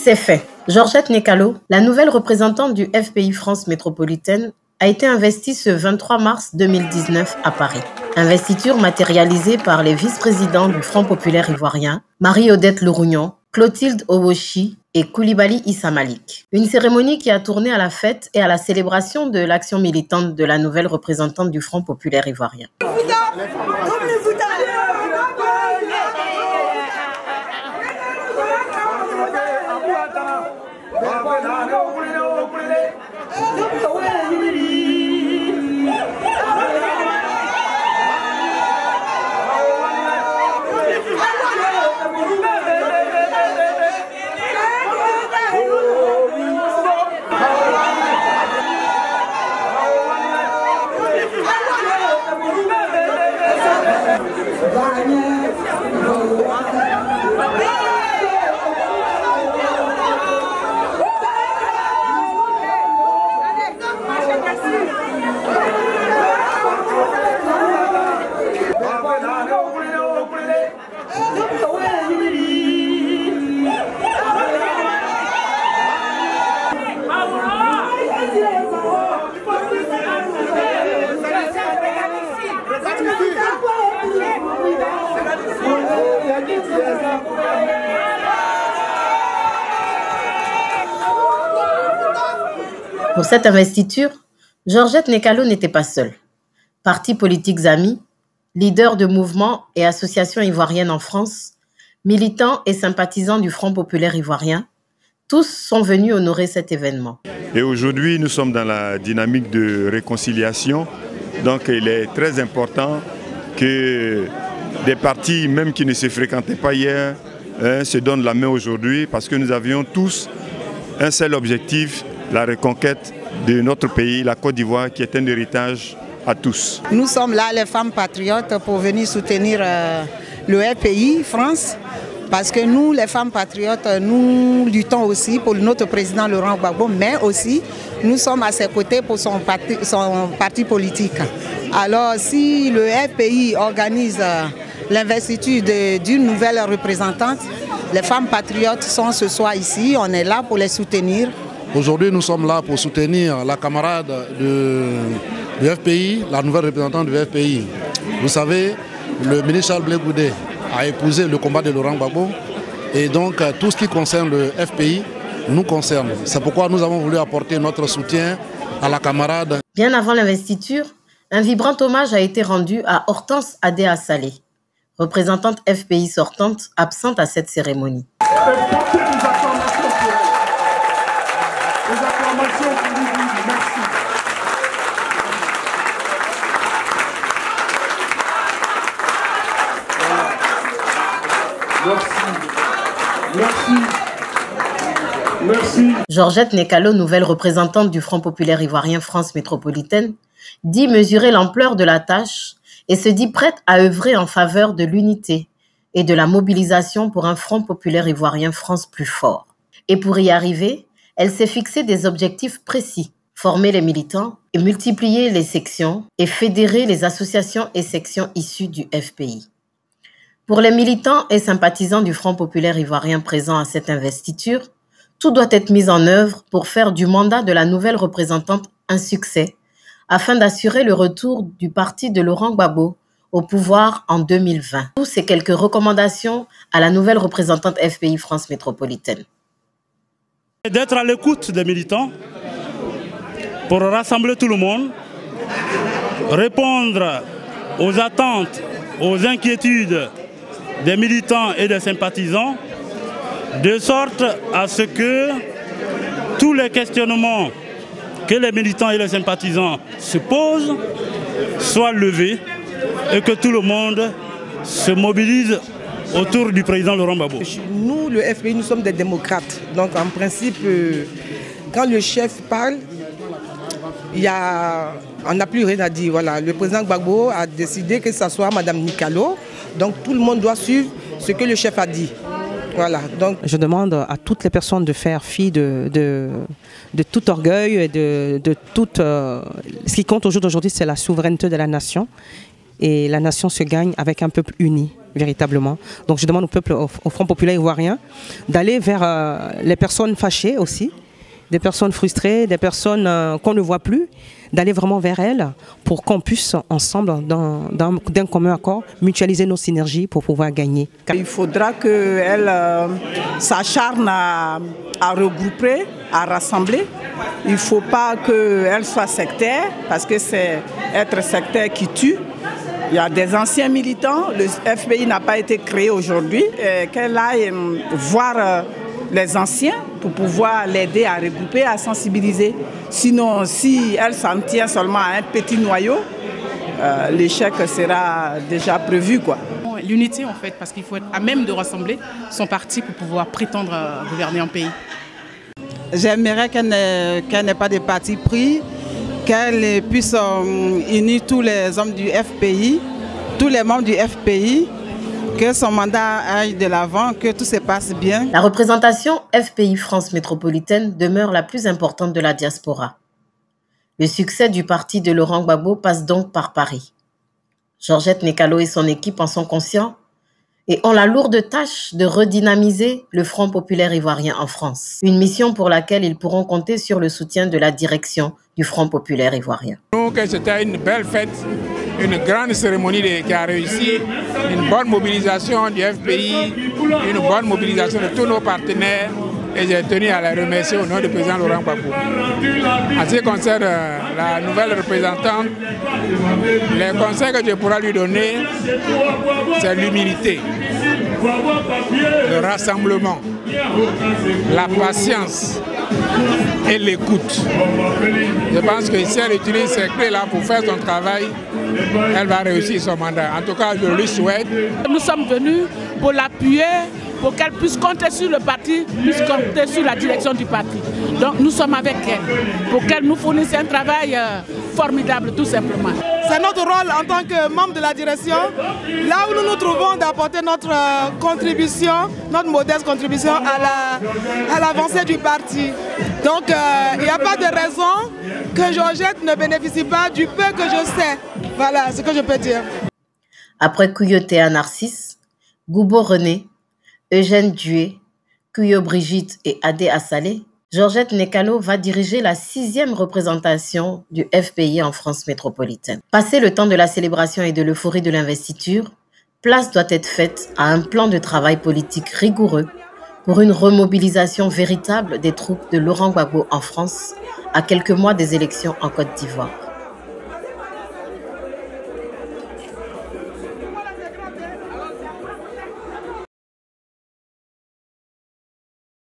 C'est fait. Georgette Nekalo, la nouvelle représentante du FPI France métropolitaine, a été investie ce 23 mars 2019 à Paris. Investiture matérialisée par les vice-présidents du Front populaire ivoirien, Marie-Odette Lerougnon, Clotilde Owochi et Koulibaly Issa Malik. Une cérémonie qui a tourné à la fête et à la célébration de l'action militante de la nouvelle représentante du Front populaire ivoirien. Pour cette investiture, Georgette Nekalo n'était pas seule. Partis politiques amis, leaders de mouvements et associations ivoiriennes en France, militants et sympathisants du Front populaire ivoirien, tous sont venus honorer cet événement. Et aujourd'hui, nous sommes dans la dynamique de réconciliation. Donc il est très important que des partis, même qui ne se fréquentaient pas hier, se donnent la main aujourd'hui parce que nous avions tous un seul objectif, la reconquête de notre pays, la Côte d'Ivoire, qui est un héritage à tous. Nous sommes là, les femmes patriotes, pour venir soutenir le FPI France, parce que nous, les femmes patriotes, nous luttons aussi pour notre président Laurent Gbagbo, mais aussi nous sommes à ses côtés pour son parti politique. Alors si le FPI organise l'investiture d'une nouvelle représentante, les femmes patriotes sont ce soir ici, on est là pour les soutenir. Aujourd'hui, nous sommes là pour soutenir la camarade du FPI, la nouvelle représentante du FPI. Vous savez, le ministre Charles Blé Goudé a épousé le combat de Laurent Gbagbo et donc tout ce qui concerne le FPI nous concerne. C'est pourquoi nous avons voulu apporter notre soutien à la camarade. Bien avant l'investiture, un vibrant hommage a été rendu à Hortense Adéa Salé, représentante FPI sortante absente à cette cérémonie. Merci. Georgette Nekalo, nouvelle représentante du Front populaire ivoirien France métropolitaine, dit mesurer l'ampleur de la tâche et se dit prête à œuvrer en faveur de l'unité et de la mobilisation pour un Front populaire ivoirien France plus fort. Et pour y arriver, elle s'est fixé des objectifs précis: former les militants et multiplier les sections et fédérer les associations et sections issues du FPI. Pour les militants et sympathisants du Front populaire ivoirien présents à cette investiture, tout doit être mis en œuvre pour faire du mandat de la nouvelle représentante un succès, afin d'assurer le retour du parti de Laurent Gbagbo au pouvoir en 2020. Tous ces quelques recommandations à la nouvelle représentante FPI France métropolitaine. D'être à l'écoute des militants pour rassembler tout le monde, répondre aux attentes, aux inquiétudes des militants et des sympathisants, de sorte à ce que tous les questionnements que les militants et les sympathisants se posent soient levés et que tout le monde se mobilise autour du président Laurent Gbagbo. Nous, le FPI, nous sommes des démocrates. Donc en principe, quand le chef parle, on n'a plus rien à dire. Voilà. Le président Gbagbo a décidé que ce soit Mme Nekalo. Donc tout le monde doit suivre ce que le chef a dit. Voilà, donc je demande à toutes les personnes de faire fi de tout orgueil et de toute... ce qui compte aujourd'hui, c'est la souveraineté de la nation. Et la nation se gagne avec un peuple uni, véritablement. Donc je demande au peuple, au Front populaire ivoirien, d'aller vers les personnes fâchées aussi, des personnes frustrées, des personnes qu'on ne voit plus, d'aller vraiment vers elles pour qu'on puisse ensemble, d'un commun accord, mutualiser nos synergies pour pouvoir gagner. Il faudra qu'elle s'acharne à regrouper, à rassembler. Il ne faut pas qu'elle soit sectaire, parce que c'est être sectaire qui tue. Il y a des anciens militants, le FPI n'a pas été créé aujourd'hui, qu'elle aille voir les anciens pour pouvoir l'aider à regrouper, à sensibiliser. Sinon, si elle s'en tient seulement à un petit noyau, l'échec sera déjà prévu, quoi. L'unité en fait, parce qu'il faut être à même de rassembler son parti pour pouvoir prétendre gouverner un pays. j'aimerais qu'elle n'ait pas de parti pris, qu'elle puisse unir tous les hommes du FPI, tous les membres du FPI, que son mandat aille de l'avant, que tout se passe bien. La représentation FPI France métropolitaine demeure la plus importante de la diaspora. Le succès du parti de Laurent Gbagbo passe donc par Paris. Georgette Nekalo et son équipe en sont conscients et ont la lourde tâche de redynamiser le Front populaire ivoirien en France. Une mission pour laquelle ils pourront compter sur le soutien de la direction du Front populaire ivoirien. Donc c'était une belle fête, une grande cérémonie qui a réussi, une bonne mobilisation du FPI, une bonne mobilisation de tous nos partenaires. Et j'ai tenu à la remercier au nom du président Laurent Gbagbo. En ce qui concerne la nouvelle représentante, les conseils que je pourrais lui donner, c'est l'humilité, le rassemblement, la patience et l'écoute. Je pense que si elle utilise ces clés-là pour faire son travail, elle va réussir son mandat. En tout cas, je lui souhaite. Nous sommes venus pour l'appuyer, pour qu'elle puisse compter sur le parti, puisse compter sur la direction du parti. Donc nous sommes avec elle, pour qu'elle nous fournisse un travail formidable, tout simplement. C'est notre rôle en tant que membre de la direction, là où nous nous trouvons, d'apporter notre contribution, notre modeste contribution à l'avancée du parti. Donc il n'y a pas de raison que Georgette ne bénéficie pas du peu que je sais. Voilà ce que je peux dire. Après Kouyotea Narcisse, Goubo René, Eugène Dué, Kuyo Brigitte et Adé Assalé, Georgette Nekalo va diriger la 6e représentation du FPI en France métropolitaine. Passé le temps de la célébration et de l'euphorie de l'investiture, place doit être faite à un plan de travail politique rigoureux pour une remobilisation véritable des troupes de Laurent Gbagbo en France à quelques mois des élections en Côte d'Ivoire.